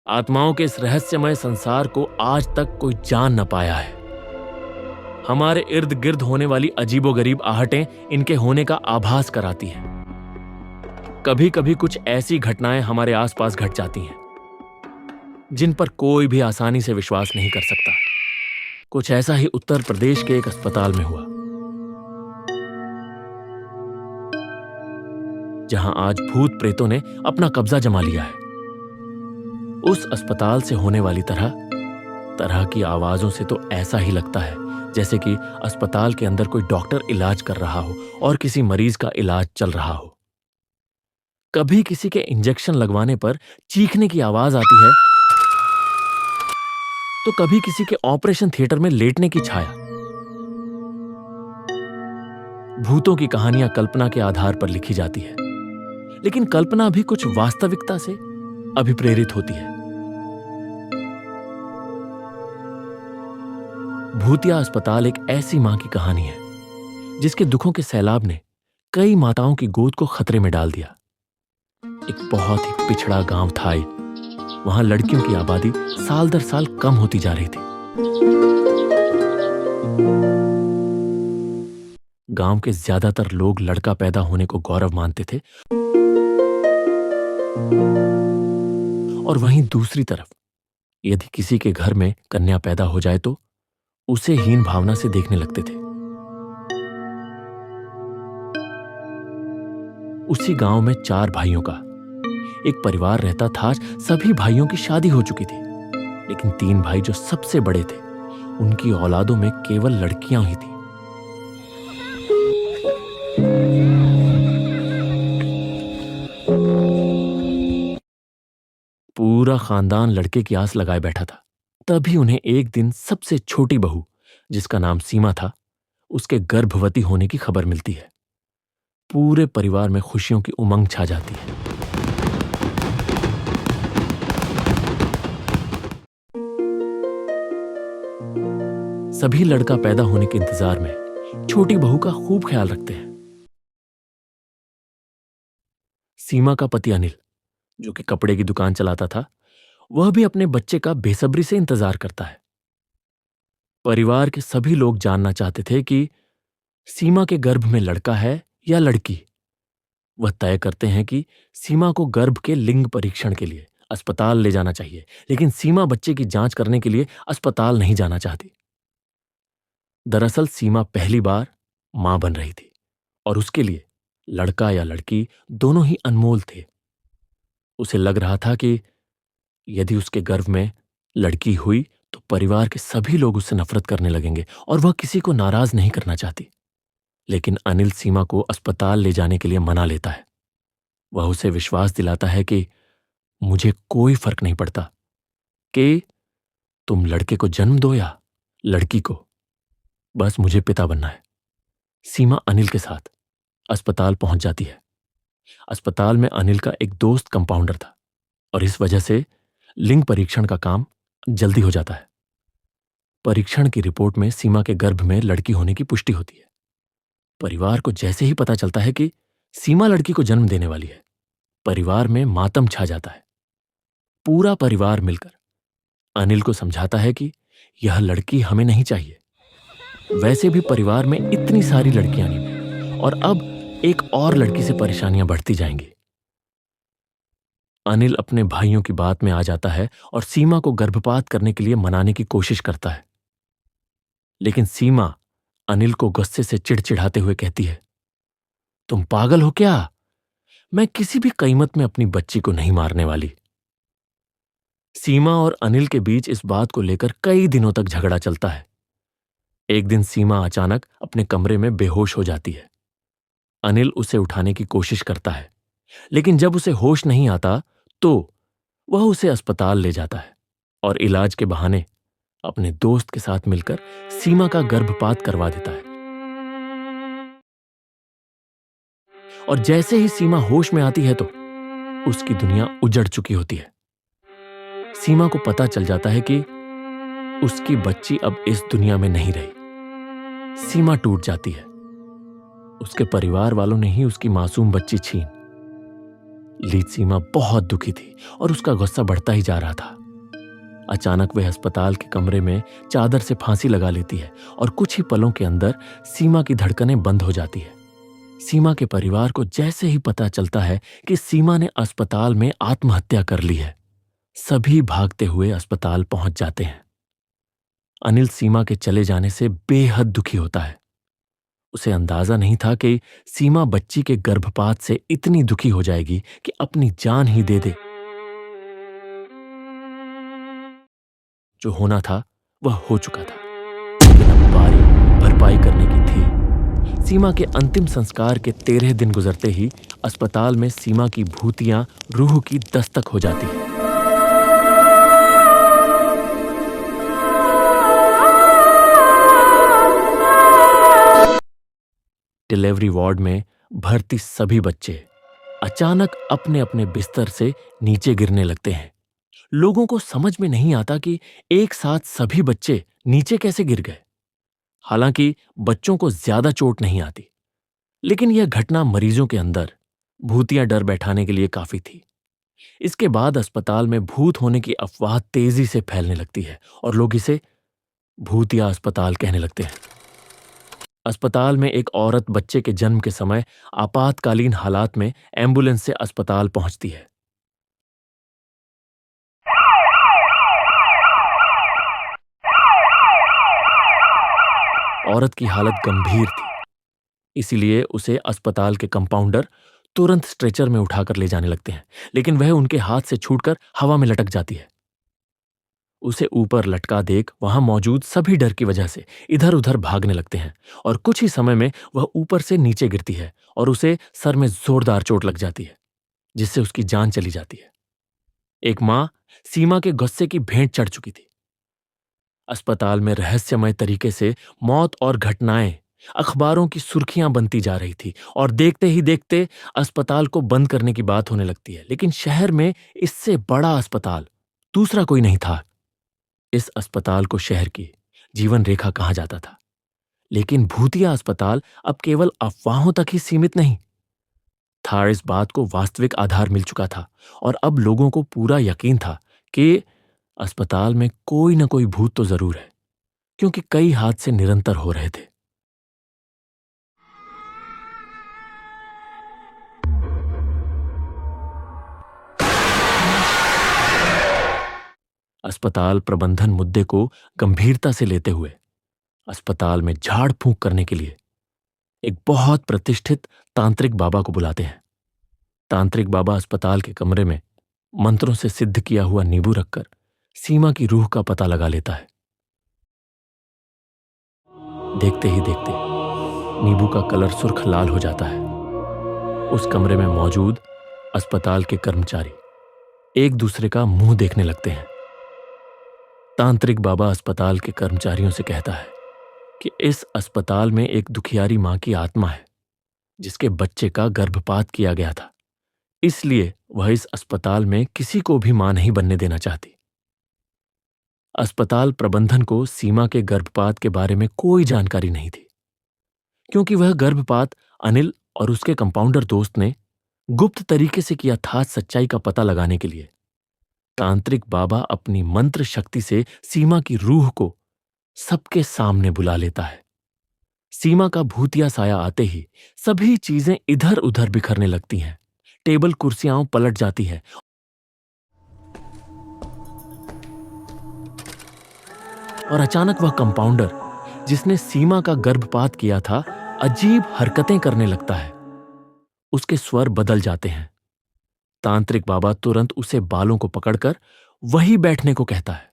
आत्माओं के इस रहस्यमय संसार को आज तक कोई जान न पाया है। हमारे इर्द गिर्द होने वाली अजीबोगरीब आहटें इनके होने का आभास कराती हैं। कभी कभी कुछ ऐसी घटनाएं हमारे आसपास घट जाती हैं जिन पर कोई भी आसानी से विश्वास नहीं कर सकता। कुछ ऐसा ही उत्तर प्रदेश के एक अस्पताल में हुआ, जहां आज भूत प्रेतों ने अपना कब्जा जमा लिया है। उस अस्पताल से होने वाली तरह तरह की आवाजों से तो ऐसा ही लगता है जैसे कि अस्पताल के अंदर कोई डॉक्टर इलाज कर रहा हो और किसी मरीज का इलाज चल रहा हो। कभी किसी के इंजेक्शन लगवाने पर चीखने की आवाज आती है, तो कभी किसी के ऑपरेशन थिएटर में लेटने की छाया। भूतों की कहानियां कल्पना के आधार पर लिखी जाती है, लेकिन कल्पना भी कुछ वास्तविकता से अभिप्रेरित होती है। भूतिया अस्पताल एक ऐसी मां की कहानी है जिसके दुखों के सैलाब ने कई माताओं की गोद को खतरे में डाल दिया। एक बहुत ही पिछड़ा गांव था। वहां लड़कियों की आबादी साल दर साल कम होती जा रही थी। गांव के ज्यादातर लोग लड़का पैदा होने को गौरव मानते थे, और वहीं दूसरी तरफ यदि किसी के घर में कन्या पैदा हो जाए तो उसे हीन भावना से देखने लगते थे। उसी गांव में 4 भाइयों का एक परिवार रहता था। सभी भाइयों की शादी हो चुकी थी, लेकिन 3 भाई जो सबसे बड़े थे, उनकी औलादों में केवल लड़कियां ही थी। पूरा खानदान लड़के की आस लगाए बैठा था। तभी उन्हें एक दिन सबसे छोटी बहू, जिसका नाम सीमा था, उसके गर्भवती होने की खबर मिलती है। पूरे परिवार में खुशियों की उमंग छा जाती है। सभी लड़का पैदा होने के इंतजार में छोटी बहू का खूब ख्याल रखते हैं। सीमा का पति अनिल, जो कि कपड़े की दुकान चलाता था, वह भी अपने बच्चे का बेसब्री से इंतजार करता है। परिवार के सभी लोग जानना चाहते थे कि सीमा के गर्भ में लड़का है या लड़की। वह तय करते हैं कि सीमा को गर्भ के लिंग परीक्षण के लिए अस्पताल ले जाना चाहिए, लेकिन सीमा बच्चे की जांच करने के लिए अस्पताल नहीं जाना चाहती। दरअसल सीमा पहली बार मां बन रही थी और उसके लिए लड़का या लड़की दोनों ही अनमोल थे। उसे लग रहा था कि यदि उसके गर्भ में लड़की हुई तो परिवार के सभी लोग उससे नफरत करने लगेंगे और वह किसी को नाराज नहीं करना चाहती। लेकिन अनिल सीमा को अस्पताल ले जाने के लिए मना लेता है। वह उसे विश्वास दिलाता है कि मुझे कोई फर्क नहीं पड़ता कि तुम लड़के को जन्म दो या लड़की को, बस मुझे पिता बनना है। सीमा अनिल के साथ अस्पताल पहुंच जाती है। अस्पताल में अनिल का एक दोस्त कंपाउंडर था और इस वजह से लिंग परीक्षण का काम जल्दी हो जाता है। परीक्षण की रिपोर्ट में सीमा के गर्भ में लड़की होने की पुष्टि होती है। परिवार को जैसे ही पता चलता है कि सीमा लड़की को जन्म देने वाली है, परिवार में मातम छा जाता है। पूरा परिवार मिलकर अनिल को समझाता है कि यह लड़की हमें नहीं चाहिए। वैसे भी परिवार में इतनी सारी लड़कियां नहीं हैं और अब एक और लड़की से परेशानियां बढ़ती जाएंगी। अनिल अपने भाइयों की बात में आ जाता है और सीमा को गर्भपात करने के लिए मनाने की कोशिश करता है, लेकिन सीमा अनिल को गुस्से से चिढ़चिढ़ाते हुए कहती है, तुम पागल हो क्या? मैं किसी भी कीमत में अपनी बच्ची को नहीं मारने वाली। सीमा और अनिल के बीच इस बात को लेकर कई दिनों तक झगड़ा चलता है। एक दिन सीमा अचानक अपने कमरे में बेहोश हो जाती है। अनिल उसे उठाने की कोशिश करता है, लेकिन जब उसे होश नहीं आता तो वह उसे अस्पताल ले जाता है और इलाज के बहाने अपने दोस्त के साथ मिलकर सीमा का गर्भपात करवा देता है। और जैसे ही सीमा होश में आती है तो उसकी दुनिया उजड़ चुकी होती है। सीमा को पता चल जाता है कि उसकी बच्ची अब इस दुनिया में नहीं रही। सीमा टूट जाती है। उसके परिवार वालों ने ही उसकी मासूम बच्ची छीन। लीड सीमा बहुत दुखी थी और उसका गुस्सा बढ़ता ही जा रहा था। अचानक वह अस्पताल के कमरे में चादर से फांसी लगा लेती है और कुछ ही पलों के अंदर सीमा की धड़कनें बंद हो जाती है। सीमा के परिवार को जैसे ही पता चलता है कि सीमा ने अस्पताल में आत्महत्या कर ली है, सभी भागते हुए अस्पताल पहुंच जाते हैं। अनिल सीमा के चले जाने से बेहद दुखी होता है। उसे अंदाजा नहीं था कि सीमा बच्ची के गर्भपात से इतनी दुखी हो जाएगी कि अपनी जान ही दे दे। जो होना था वह हो चुका था, लेकिन अब बारी भरपाई करने की थी। सीमा के अंतिम संस्कार के 13 दिन गुजरते ही अस्पताल में सीमा की भूतियां रूह की दस्तक हो जाती है। डिलीवरी वार्ड में भर्ती सभी बच्चे अचानक अपने अपने बिस्तर से नीचे गिरने लगते हैं। लोगों को समझ में नहीं आता कि एक साथ सभी बच्चे नीचे कैसे गिर गए। हालांकि बच्चों को ज्यादा चोट नहीं आती, लेकिन यह घटना मरीजों के अंदर भूतिया डर बैठाने के लिए काफी थी। इसके बाद अस्पताल में भूत होने की अफवाह तेजी से फैलने लगती है और लोग इसे भूतिया अस्पताल कहने लगते हैं। अस्पताल में एक औरत बच्चे के जन्म के समय आपातकालीन हालात में एम्बुलेंस से अस्पताल पहुंचती है। औरत की हालत गंभीर थी, इसीलिए उसे अस्पताल के कंपाउंडर तुरंत स्ट्रेचर में उठाकर ले जाने लगते हैं, लेकिन वह उनके हाथ से छूटकर हवा में लटक जाती है। उसे ऊपर लटका देख वहां मौजूद सभी डर की वजह से इधर उधर भागने लगते हैं और कुछ ही समय में वह ऊपर से नीचे गिरती है और उसे सर में जोरदार चोट लग जाती है, जिससे उसकी जान चली जाती है। एक मां सीमा के गुस्से की भेंट चढ़ चुकी थी। अस्पताल में रहस्यमय तरीके से मौत और घटनाएं अखबारों की सुर्खियां बनती जा रही थी और देखते ही देखते अस्पताल को बंद करने की बात होने लगती है। लेकिन शहर में इससे बड़ा अस्पताल दूसरा कोई नहीं था। इस अस्पताल को शहर की जीवन रेखा कहा जाता था, लेकिन भूतिया अस्पताल अब केवल अफवाहों तक ही सीमित नहीं था। इस बात को वास्तविक आधार मिल चुका था और अब लोगों को पूरा यकीन था कि अस्पताल में कोई न कोई भूत तो जरूर है, क्योंकि कई हादसे निरंतर हो रहे थे। अस्पताल प्रबंधन मुद्दे को गंभीरता से लेते हुए अस्पताल में झाड़ फूंक करने के लिए एक बहुत प्रतिष्ठित तांत्रिक बाबा को बुलाते हैं। तांत्रिक बाबा अस्पताल के कमरे में मंत्रों से सिद्ध किया हुआ नींबू रखकर सीमा की रूह का पता लगा लेता है। देखते ही देखते नींबू का कलर सुर्ख लाल हो जाता है। उस कमरे में मौजूद अस्पताल के कर्मचारी एक दूसरे का मुंह देखने लगते हैं। तांत्रिक बाबा अस्पताल के कर्मचारियों से कहता है कि इस अस्पताल में एक दुखियारी मां की आत्मा है, जिसके बच्चे का गर्भपात किया गया था। इसलिए वह इस अस्पताल में किसी को भी मां नहीं बनने देना चाहती। अस्पताल प्रबंधन को सीमा के गर्भपात के बारे में कोई जानकारी नहीं थी, क्योंकि वह गर्भपात अनिल और उसके कंपाउंडर दोस्त ने गुप्त तरीके से किया था। सच्चाई का पता लगाने के लिए तांत्रिक बाबा अपनी मंत्र शक्ति से सीमा की रूह को सबके सामने बुला लेता है। सीमा का भूतिया साया आते ही सभी चीजें इधर उधर बिखरने लगती हैं। टेबल कुर्सियां पलट जाती है और अचानक वह कंपाउंडर जिसने सीमा का गर्भपात किया था अजीब हरकतें करने लगता है। उसके स्वर बदल जाते हैं। तांत्रिक बाबा तुरंत उसे बालों को पकड़कर वहीं बैठने को कहता है।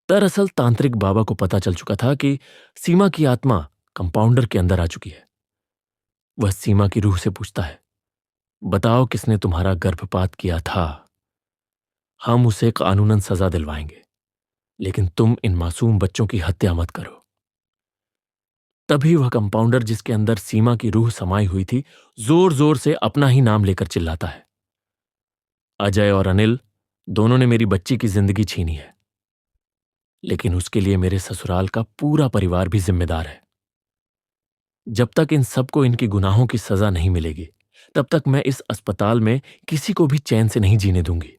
दरअसल तांत्रिक बाबा को पता चल चुका था कि सीमा की आत्मा कंपाउंडर के अंदर आ चुकी है। वह सीमा की रूह से पूछता है, बताओ किसने तुम्हारा गर्भपात किया था? हम उसे कानूनन सजा दिलवाएंगे, लेकिन तुम इन मासूम बच्चों की हत्या मत करो। तभी वह कंपाउंडर जिसके अंदर सीमा की रूह समाई हुई थी जोर जोर से अपना ही नाम लेकर चिल्लाता है, अजय और अनिल दोनों ने मेरी बच्ची की जिंदगी छीनी है, लेकिन उसके लिए मेरे ससुराल का पूरा परिवार भी जिम्मेदार है। जब तक इन सबको इनकी गुनाहों की सजा नहीं मिलेगी, तब तक मैं इस अस्पताल में किसी को भी चैन से नहीं जीने दूंगी।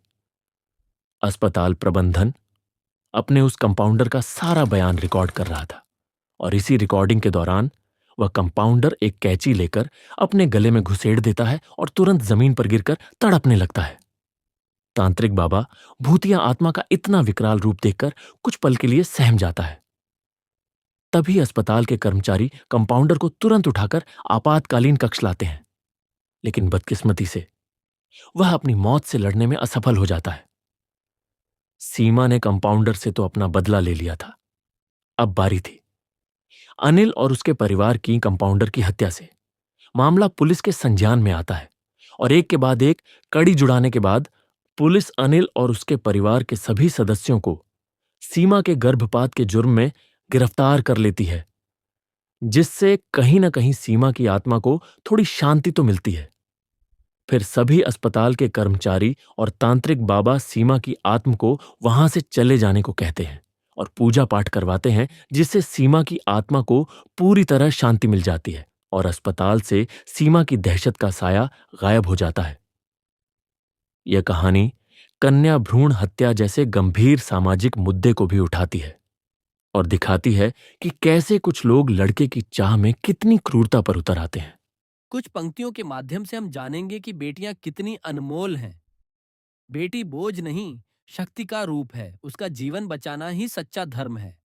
अस्पताल प्रबंधन अपने उस कंपाउंडर का सारा बयान रिकॉर्ड कर रहा था और इसी रिकॉर्डिंग के दौरान वह कंपाउंडर एक कैंची लेकर अपने गले में घुसेड़ देता है और तुरंत जमीन पर गिरकर तड़पने लगता है। तांत्रिक बाबा भूतिया आत्मा का इतना विकराल रूप देखकर कुछ पल के लिए सहम जाता है। तभी अस्पताल के कर्मचारी कंपाउंडर को तुरंत उठाकर आपातकालीन कक्ष लाते हैं, लेकिन बदकिस्मती से वह अपनी मौत से लड़ने में असफल हो जाता है। सीमा ने कंपाउंडर से तो अपना बदला ले लिया था, अब बारी थी अनिल और उसके परिवार की कंपाउंडर की हत्या से। मामला पुलिस के संज्ञान में आता है और एक के बाद एक कड़ी जुड़ाने के बाद पुलिस अनिल और उसके परिवार के सभी सदस्यों को सीमा के गर्भपात के जुर्म में गिरफ्तार कर लेती है, जिससे कहीं न कहीं सीमा की आत्मा को थोड़ी शांति तो मिलती है। फिर सभी अस्पताल के कर्मचारी और तांत्रिक बाबा सीमा की आत्मा को वहां से चले जाने को कहते हैं और पूजा पाठ करवाते हैं, जिससे सीमा की आत्मा को पूरी तरह शांति मिल जाती है और अस्पताल से सीमा की दहशत का साया गायब हो जाता है। यह कहानी कन्या भ्रूण हत्या जैसे गंभीर सामाजिक मुद्दे को भी उठाती है और दिखाती है कि कैसे कुछ लोग लड़के की चाह में कितनी क्रूरता पर उतर आते हैं। कुछ पंक्तियों के माध्यम से हम जानेंगे कि बेटियां कितनी अनमोल हैं। बेटी बोझ नहीं, शक्ति का रूप है। उसका जीवन बचाना ही सच्चा धर्म है।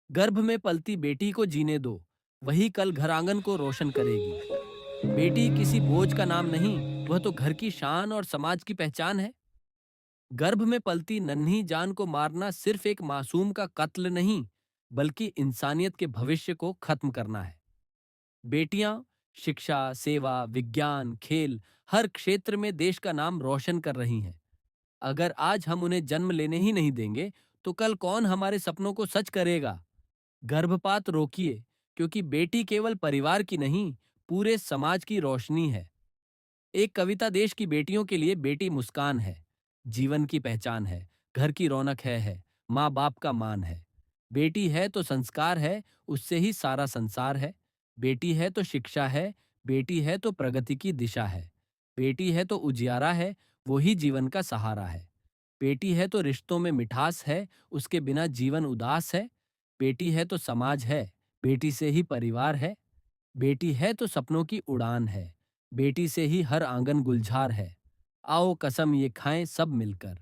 गर्भ में पलती बेटी को जीने दो, वही कल घर आंगन को रोशन करेगी। बेटी किसी बोझ का नाम नहीं, वह तो घर की शान और समाज की पहचान है। गर्भ में पलती नन्ही जान को मारना सिर्फ एक मासूम का कत्ल नहीं, बल्कि इंसानियत के भविष्य को खत्म करना है। बेटियां शिक्षा, सेवा, विज्ञान, खेल, हर क्षेत्र में देश का नाम रोशन कर रही हैं। अगर आज हम उन्हें जन्म लेने ही नहीं देंगे, तो कल कौन हमारे सपनों को सच करेगा? गर्भपात रोकिए, क्योंकि बेटी केवल परिवार की नहीं, पूरे समाज की रोशनी है। एक कविता देश की बेटियों के लिए: बेटी मुस्कान है, जीवन की पहचान है, घर की रौनक है, माँ बाप का मान है। बेटी है तो संस्कार है, उससे ही सारा संसार है। बेटी है तो शिक्षा है, बेटी है तो प्रगति की दिशा है। बेटी है तो उजियारा है, वो ही जीवन का सहारा है। बेटी है तो रिश्तों में मिठास है, उसके बिना जीवन उदास है। बेटी है तो समाज है, बेटी से ही परिवार है। बेटी है तो सपनों की उड़ान है, बेटी से ही हर आंगन गुलजार है। आओ कसम ये खाएं सब मिलकर,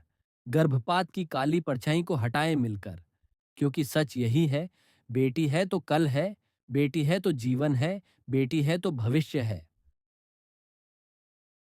गर्भपात की काली परछाई को हटाएं मिलकर। क्योंकि सच यही है, बेटी है तो कल है, बेटी है तो जीवन है, बेटी है तो भविष्य है।